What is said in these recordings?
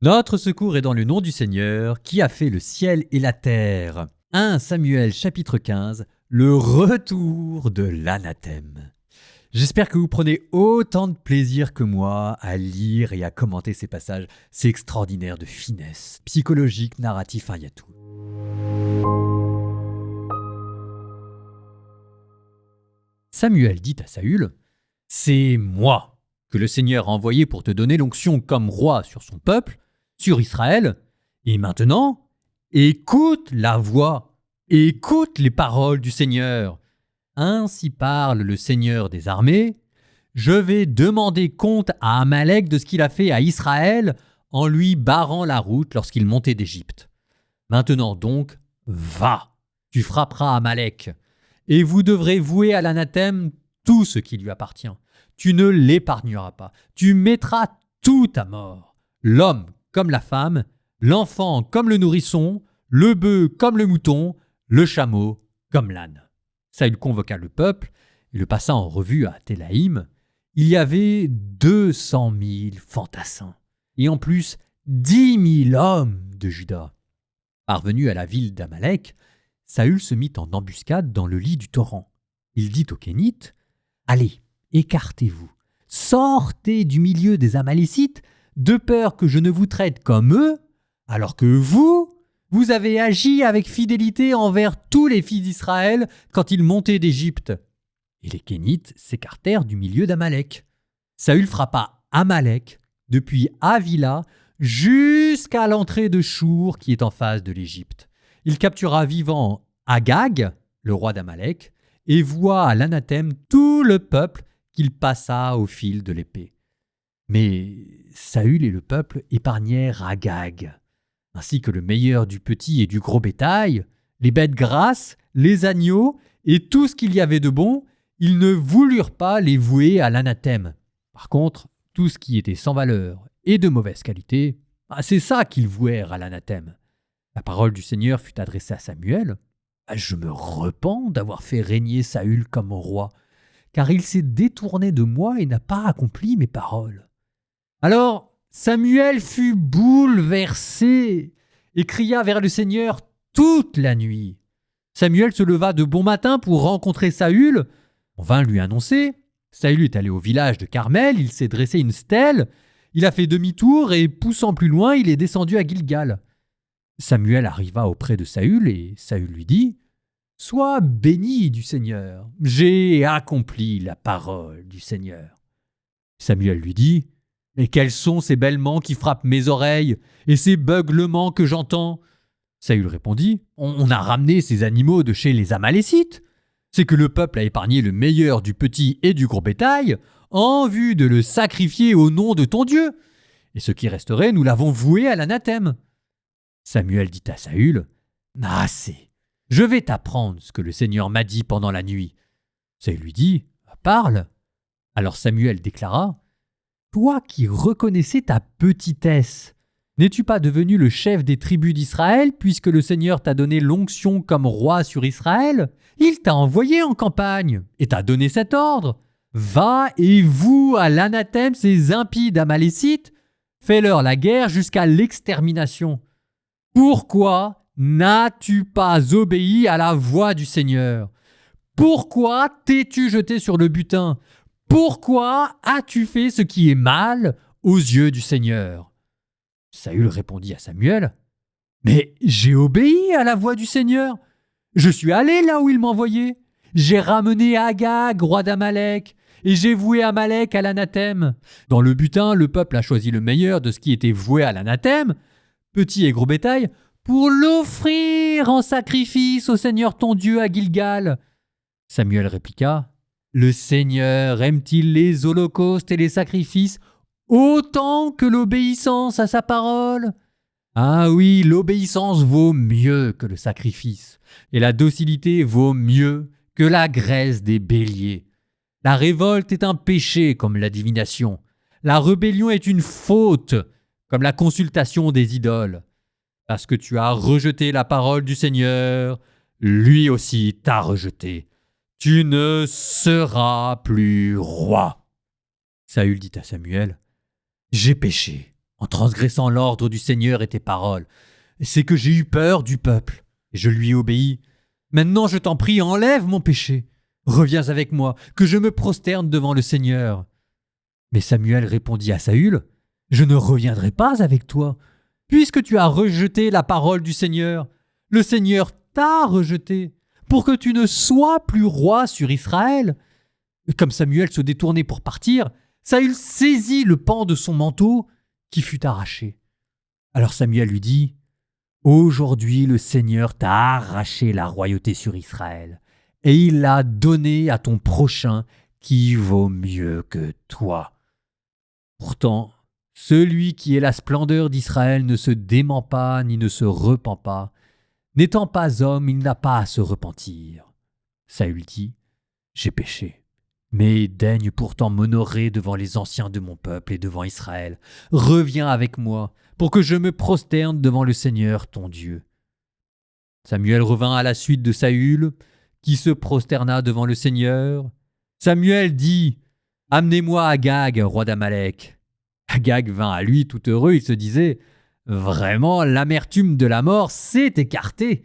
Notre secours est dans le nom du Seigneur qui a fait le ciel et la terre. 1 Samuel chapitre 15, le retour de l'anathème. J'espère que vous prenez autant de plaisir que moi à lire et à commenter ces passages. C'est extraordinaire de finesse, psychologique, narratif, il y a tout. Samuel dit à Saül, « C'est moi que le Seigneur a envoyé pour te donner l'onction comme roi sur son peuple, sur Israël. Et maintenant, écoute la voix, écoute les paroles du Seigneur. Ainsi parle le Seigneur des armées. Je vais demander compte à Amalek de ce qu'il a fait à Israël en lui barrant la route lorsqu'il montait d'Égypte. Maintenant donc, va, tu frapperas Amalek, et vous devrez vouer à l'anathème tout ce qui lui appartient. Tu ne l'épargneras pas, tu mettras tout à mort, l'homme comme la femme, l'enfant comme le nourrisson, le bœuf comme le mouton, le chameau comme l'âne. » Saül convoqua le peuple et le passa en revue à Télaïm. Il y avait 200 000 fantassins, et en plus 10 000 hommes de Juda. Parvenu à la ville d'Amalek, Saül se mit en embuscade dans le lit du torrent. Il dit aux Kénites, « Allez, écartez-vous, sortez du milieu des Amalécites, de peur que je ne vous traite comme eux, alors que vous avez agi avec fidélité envers tous les fils d'Israël quand ils montaient d'Égypte. » Et les Kénites s'écartèrent du milieu d'Amalek. Saül frappa Amalek depuis Havila jusqu'à l'entrée de Chour qui est en face de l'Égypte. Il captura vivant Agag, le roi d'Amalek, et voua à l'anathème tout le peuple qu'il passa au fil de l'épée. Mais Saül et le peuple épargnèrent Agag, ainsi que le meilleur du petit et du gros bétail, les bêtes grasses, les agneaux et tout ce qu'il y avait de bon. Ils ne voulurent pas les vouer à l'anathème. Par contre, tout ce qui était sans valeur et de mauvaise qualité, c'est ça qu'ils vouèrent à l'anathème. La parole du Seigneur fut adressée à Samuel. « Je me repens d'avoir fait régner Saül comme roi, car il s'est détourné de moi et n'a pas accompli mes paroles. » Alors Samuel fut bouleversé et cria vers le Seigneur toute la nuit. Samuel se leva de bon matin pour rencontrer Saül. On vint lui annoncer. Saül est allé au village de Carmel, il s'est dressé une stèle, il a fait demi-tour et, poussant plus loin, il est descendu à Gilgal. Samuel arriva auprès de Saül et Saül lui dit « Sois béni du Seigneur, j'ai accompli la parole du Seigneur. » Samuel lui dit « Et quels sont ces bêlements qui frappent mes oreilles et ces beuglements que j'entends ?» Saül répondit « On a ramené ces animaux de chez les Amalécites. C'est que le peuple a épargné le meilleur du petit et du gros bétail en vue de le sacrifier au nom de ton Dieu. Et ce qui resterait, nous l'avons voué à l'anathème. » Samuel dit à Saül, « Assez, je vais t'apprendre ce que le Seigneur m'a dit pendant la nuit. » Saül lui dit, « Parle. » Alors Samuel déclara, « Toi qui reconnaissais ta petitesse, n'es-tu pas devenu le chef des tribus d'Israël puisque le Seigneur t'a donné l'onction comme roi sur Israël? Il t'a envoyé en campagne et t'a donné cet ordre. Va et voue à l'anathème ces impies d'Amalécites, fais-leur la guerre jusqu'à l'extermination. Pourquoi n'as-tu pas obéi à la voix du Seigneur? Pourquoi t'es-tu jeté sur le butin? Pourquoi as-tu fait ce qui est mal aux yeux du Seigneur? » Saül répondit à Samuel, « Mais j'ai obéi à la voix du Seigneur. Je suis allé là où il m'envoyait. J'ai ramené Agag, roi d'Amalek, et j'ai voué Amalek à l'anathème. Dans le butin, le peuple a choisi le meilleur de ce qui était voué à l'anathème, petit et gros bétail, pour l'offrir en sacrifice au Seigneur ton Dieu à Gilgal. » Samuel répliqua, « Le Seigneur aime-t-il les holocaustes et les sacrifices autant que l'obéissance à sa parole? Ah oui, l'obéissance vaut mieux que le sacrifice, et la docilité vaut mieux que la graisse des béliers. La révolte est un péché comme la divination. La rébellion est une faute comme la consultation des idoles. Parce que tu as rejeté la parole du Seigneur, lui aussi t'a rejeté. Tu ne seras plus roi. » Saül dit à Samuel, « J'ai péché en transgressant l'ordre du Seigneur et tes paroles. C'est que j'ai eu peur du peuple, et je lui ai obéi. Maintenant, je t'en prie, enlève mon péché. Reviens avec moi, que je me prosterne devant le Seigneur. » Mais Samuel répondit à Saül, « Je ne reviendrai pas avec toi, puisque tu as rejeté la parole du Seigneur. Le Seigneur t'a rejeté, pour que tu ne sois plus roi sur Israël. » Comme Samuel se détournait pour partir, Saül saisit le pan de son manteau qui fut arraché. Alors Samuel lui dit, « Aujourd'hui le Seigneur t'a arraché la royauté sur Israël, et il l'a donnée à ton prochain qui vaut mieux que toi. Pourtant, celui qui est la splendeur d'Israël ne se dément pas ni ne se repent pas. N'étant pas homme, il n'a pas à se repentir. » Saül dit, « J'ai péché. Mais daigne pourtant m'honorer devant les anciens de mon peuple et devant Israël. Reviens avec moi, pour que je me prosterne devant le Seigneur ton Dieu. » Samuel revint à la suite de Saül, qui se prosterna devant le Seigneur. Samuel dit, « Amenez-moi Agag, roi d'Amalek. » Agag vint à lui tout heureux, il se disait, « Vraiment, l'amertume de la mort s'est écartée. »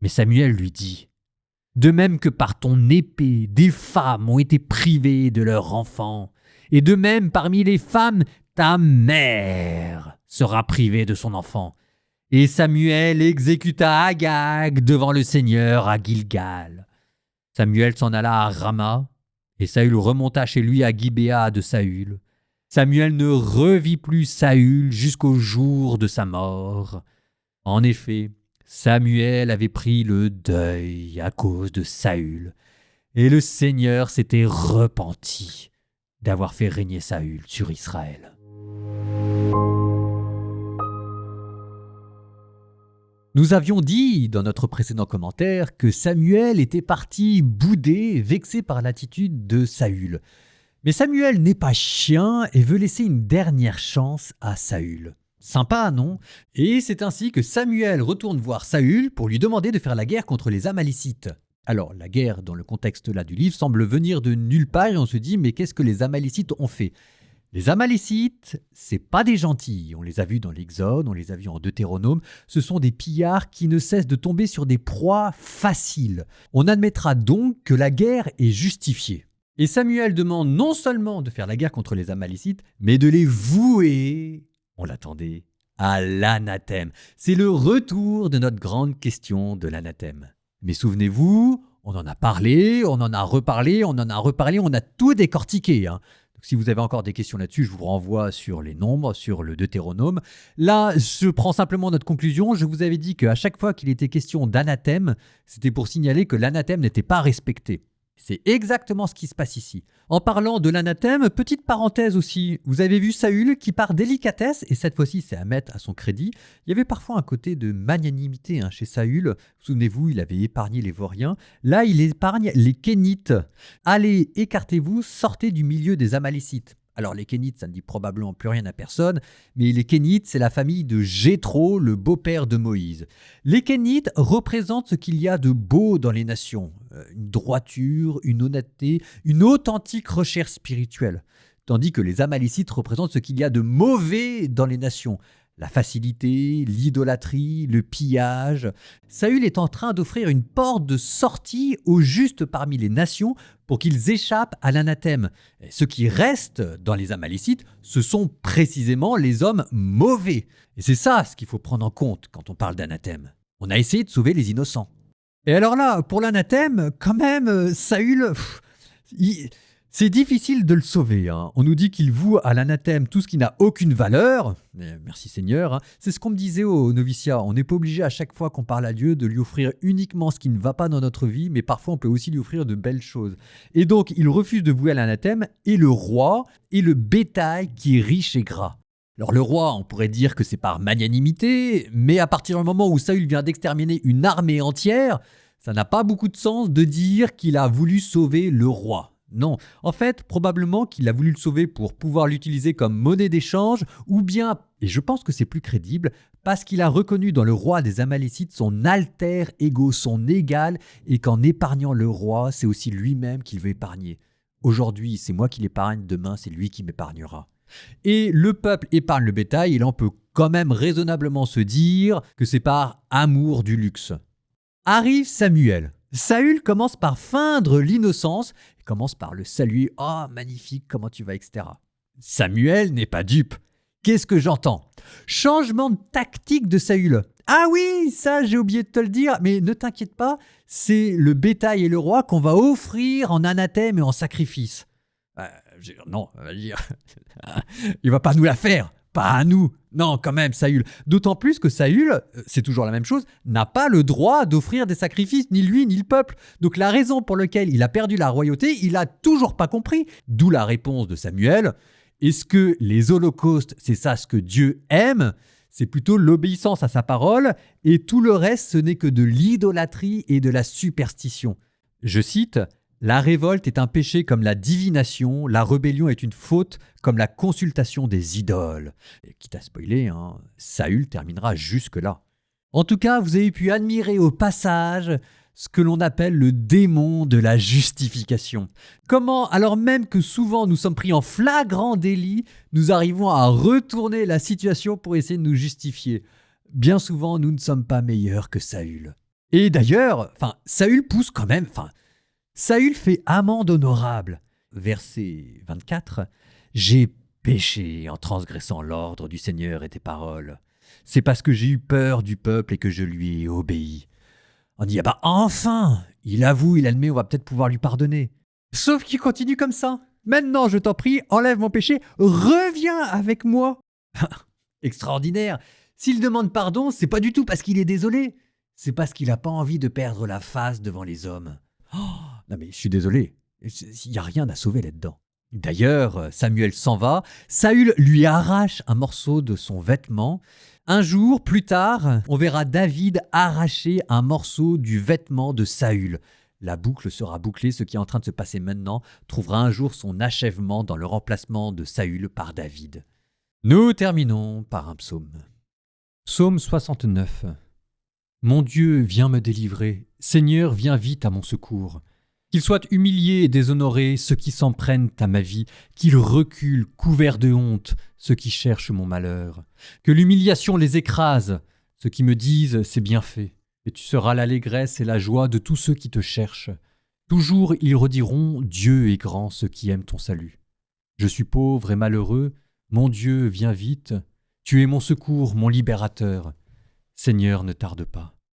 Mais Samuel lui dit, « De même que par ton épée, des femmes ont été privées de leurs enfants, et de même parmi les femmes, ta mère sera privée de son enfant. » Et Samuel exécuta Agag devant le Seigneur à Gilgal. Samuel s'en alla à Rama, et Saül remonta chez lui à Gibéa de Saül. Samuel ne revit plus Saül jusqu'au jour de sa mort. En effet, Samuel avait pris le deuil à cause de Saül, et le Seigneur s'était repenti d'avoir fait régner Saül sur Israël. Nous avions dit dans notre précédent commentaire que Samuel était parti boudé, vexé par l'attitude de Saül. Mais Samuel n'est pas chien et veut laisser une dernière chance à Saül. Sympa, non? Et c'est ainsi que Samuel retourne voir Saül pour lui demander de faire la guerre contre les Amalécites. Alors, la guerre, dans le contexte là du livre, semble venir de nulle part et on se dit, mais qu'est-ce que les Amalécites ont fait? Les Amalécites, c'est pas des gentils. On les a vus dans l'Exode, on les a vus en Deutéronome. Ce sont des pillards qui ne cessent de tomber sur des proies faciles. On admettra donc que la guerre est justifiée. Et Samuel demande non seulement de faire la guerre contre les Amalécites, mais de les vouer, on l'attendait, à l'anathème. C'est le retour de notre grande question de l'anathème. Mais souvenez-vous, on en a parlé, on en a reparlé, on a tout décortiqué. Donc, si vous avez encore des questions là-dessus, je vous renvoie sur les nombres, sur le Deutéronome. Là, je prends simplement notre conclusion. Je vous avais dit qu'à chaque fois qu'il était question d'anathème, c'était pour signaler que l'anathème n'était pas respecté. C'est exactement ce qui se passe ici. En parlant de l'anathème, petite parenthèse aussi, vous avez vu Saül qui par délicatesse, et cette fois-ci c'est à mettre à son crédit, il y avait parfois un côté de magnanimité chez Saül. Souvenez-vous, il avait épargné les Vauriens. Là, il épargne les Kénites. Allez, écartez-vous, sortez du milieu des Amalécites. Alors les Kénites, ça ne dit probablement plus rien à personne, mais les Kénites, c'est la famille de Jéthro, le beau-père de Moïse. Les Kénites représentent ce qu'il y a de beau dans les nations, une droiture, une honnêteté, une authentique recherche spirituelle, tandis que les Amalécites représentent ce qu'il y a de mauvais dans les nations, la facilité, l'idolâtrie, le pillage. Saül est en train d'offrir une porte de sortie aux justes parmi les nations pour qu'ils échappent à l'anathème. Et ceux qui restent dans les Amalécites, ce sont précisément les hommes mauvais. Et c'est ça ce qu'il faut prendre en compte quand on parle d'anathème. On a essayé de sauver les innocents. Et alors là, pour l'anathème, quand même, Saül... C'est difficile de le sauver. On nous dit qu'il voue à l'anathème tout ce qui n'a aucune valeur. Merci Seigneur. C'est ce qu'on me disait au noviciat. On n'est pas obligé à chaque fois qu'on parle à Dieu de lui offrir uniquement ce qui ne va pas dans notre vie, mais parfois on peut aussi lui offrir de belles choses. Et donc il refuse de vouer à l'anathème et le roi et le bétail qui est riche et gras. Alors le roi, on pourrait dire que c'est par magnanimité, mais à partir du moment où Saül vient d'exterminer une armée entière, ça n'a pas beaucoup de sens de dire qu'il a voulu sauver le roi. Non, en fait, probablement qu'il a voulu le sauver pour pouvoir l'utiliser comme monnaie d'échange, ou bien, et je pense que c'est plus crédible, parce qu'il a reconnu dans le roi des Amalécites son alter ego, son égal, et qu'en épargnant le roi, c'est aussi lui-même qu'il veut épargner. Aujourd'hui, c'est moi qui l'épargne, demain, c'est lui qui m'épargnera. Et le peuple épargne le bétail, et là on peut quand même raisonnablement se dire que c'est par amour du luxe. Arrive Samuel. Saül commence par feindre l'innocence, il commence par le saluer. Oh, magnifique, comment tu vas, etc. Samuel n'est pas dupe. Qu'est-ce que j'entends? Changement de tactique de Saül. Ah oui, ça j'ai oublié de te le dire, mais ne t'inquiète pas, c'est le bétail et le roi qu'on va offrir en anathème et en sacrifice. Non, il va pas nous la faire. Pas à nous. Non, quand même, Saül. D'autant plus que Saül, c'est toujours la même chose, n'a pas le droit d'offrir des sacrifices, ni lui, ni le peuple. Donc la raison pour laquelle il a perdu la royauté, il a toujours pas compris. D'où la réponse de Samuel. Est-ce que les holocaustes, c'est ça ce que Dieu aime? C'est plutôt l'obéissance à sa parole, et tout le reste, ce n'est que de l'idolâtrie et de la superstition. Je cite: la révolte est un péché comme la divination, la rébellion est une faute comme la consultation des idoles. Et quitte à spoiler, Saül terminera jusque-là. En tout cas, vous avez pu admirer au passage ce que l'on appelle le démon de la justification. Comment, alors même que souvent nous sommes pris en flagrant délit, nous arrivons à retourner la situation pour essayer de nous justifier. Bien souvent, nous ne sommes pas meilleurs que Saül. Et d'ailleurs, Saül pousse quand même... Saül fait amende honorable. Verset 24. « J'ai péché en transgressant l'ordre du Seigneur et tes paroles. C'est parce que j'ai eu peur du peuple et que je lui ai obéi. » On dit, enfin, il avoue, il admet, on va peut-être pouvoir lui pardonner. Sauf qu'il continue comme ça. Maintenant, je t'en prie, enlève mon péché, reviens avec moi. Extraordinaire. S'il demande pardon, c'est pas du tout parce qu'il est désolé. C'est parce qu'il n'a pas envie de perdre la face devant les hommes. Non mais je suis désolé, il n'y a rien à sauver là-dedans. D'ailleurs, Samuel s'en va, Saül lui arrache un morceau de son vêtement. Un jour, plus tard, on verra David arracher un morceau du vêtement de Saül. La boucle sera bouclée, ce qui est en train de se passer maintenant trouvera un jour son achèvement dans le remplacement de Saül par David. Nous terminons par un psaume. Psaume 69. Mon Dieu, viens me délivrer. Seigneur, viens vite à mon secours. Qu'ils soient humiliés et déshonorés ceux qui s'en prennent à ma vie, qu'ils reculent couverts de honte ceux qui cherchent mon malheur. Que l'humiliation les écrase, ceux qui me disent c'est bien fait. Et tu seras l'allégresse et la joie de tous ceux qui te cherchent. Toujours ils rediront Dieu est grand ceux qui aiment ton salut. Je suis pauvre et malheureux, mon Dieu, viens vite. Tu es mon secours, mon libérateur. Seigneur, ne tarde pas.